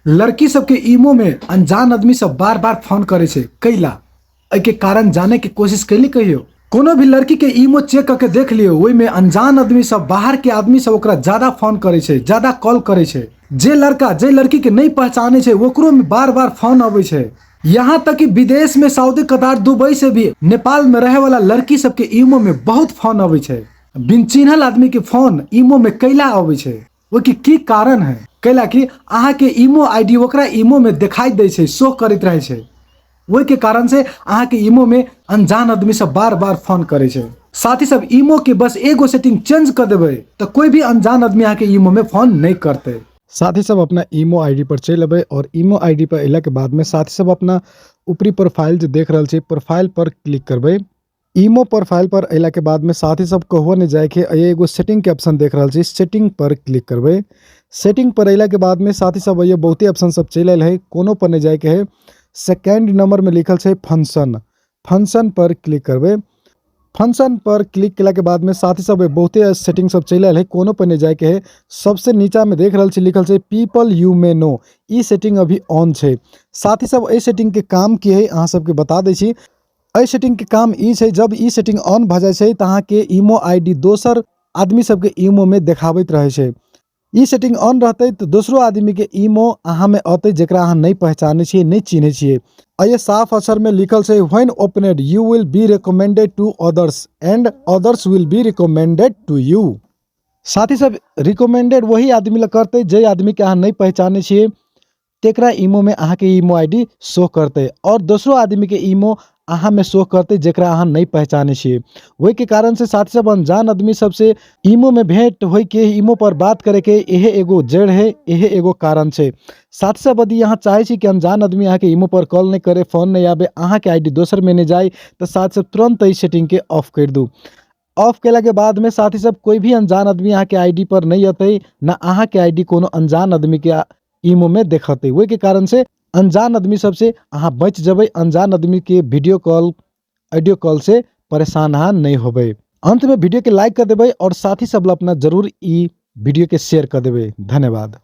लड़की सबके ईमो में अनजान आदमी सब बार बार फोन करे छे कैला के कारण जाने की कोशिश कैली कहियो। कोनो भी लड़की के ईमो चेक करके देख लियो, ओई में अनजान आदमी सब बाहर के आदमी सब ओकरा ज्यादा फोन करे छे, ज्यादा कॉल करे छे। जे लड़का जे लड़की के नहीं पहचाने छे ओकरो में बार बार फोन आवे छे। यहाँ तक कि विदेश में सऊदी, कतार, दुबई से भी नेपाल में रहे वाला लड़की सबके ईमो में बहुत फोन आवे छे। बिन चिन्हल आदमी के फोन ईमो में कैला आवे छे, वो की कारण है कैला कि अहाँ के ईमो आईडी ओकरा ईमो में दिखाई दे छे, शो करत रहे छे। वही के कारण से अहाँ के ईमो में अनजान आदमी सब बार बार फोन करे छे। साथ ही सब ईमो के बस एगो सेटिंग चेंज कर देवे तो कोई भी अनजान आदमी अहाँ के ईमो में फोन नहीं करते। साथ ही सब अपना ईमो आईडी पर चल अबे और ईमो आईडी पर अला के बाद में साथ ही सब अपना ऊपरी प्रोफाइल जो देख रहल छे प्रोफाइल पर क्लिक करबे। ईमो प्रोफाइल पर अला के बाद में साथ ही सब कहवा ने जाए के एगो सेटिंग के ऑप्शन देख रहल छे, सेटिंग पर क्लिक करबे। सेटिंग पर अला के बाद में साथ ही सब ये बहुते ऑप्शन सब चल आयल है, कोनो पर ने जाए के है। सेकेंड नंबर में लिखल छे फंक्शन, फंक्शन पर क्लिक करबे। फंक्शन पर क्लिक केला के बाद में साथ ही सब बहुते सेटिंग सब चल आयल है, कोनो पर ने जाए के है। सबसे नीचा में देख रहल छे लिखल छे पीपल यू मे नो, ई सेटिंग अभी ऑन छे। साथ ही सब ए सेटिंग के काम की है अहाँ सबके बता दै छी। ए सेटिंग के काम ई छे, जब ई सेटिंग ऑन भ जाय छे त अहाँ के ईमो आईडी दोसर आदमी सबके ईमो में देखाबैत रहे छे। ई सेटिंग ऑन रहते तो दूसरो आदमी के ईमो अहाँ में आते जेकरा अहाँ नहीं पहचाने छिए, नहीं चिन्हे छिए। ये साफ अक्षर में लिखल छे when opened you will be recommended to others and others will be recommended to you. साथ ही सब रिकमेंडेड वही आदमी ला करते जे आदमी के अहाँ नहीं पहचाने छिए, तेकरा ईमो में अहाँ के ईमो आईडी शो करते और दूसरो आदमी के ईमो अहाँ में शो करते जेकरा अहाँ नहीं पहचाने छिए। वही के कारण से साथ सब अनजान आदमी सबसे ईमो में भेंट होई के ईमो पर बात करे के यह एगो जड़ है, यह एगो कारण छे। साथ सब यदि यहाँ चाहे छी कि अनजान आदमी अहाँ के ईमो पर कॉल नहीं करे, फोन नहीं आवे, अहाँ के आईडी दोसर में नहीं जाए तो साथ सब तुरंत इस सेटिंग के ऑफ कर दू। ऑफ केला के बाद में साथ ही सब कोई भी अनजान आदमी अहाँ के आईडी पर नहीं आते, ना अहाँ के आईडी कोनो अनजान आदमी के ईमो में देखते। वही के कारण से अनजान आदमी सबसे अहाँ बच जबै, अनजान आदमी के वीडियो कॉल, ऑडियो कॉल से परेशान अहाँ नहीं होबे। अंत में वीडियो के लाइक कर देबै और साथ ही सब अपना जरूर ई वीडियो के शेयर कर देबै। धन्यवाद।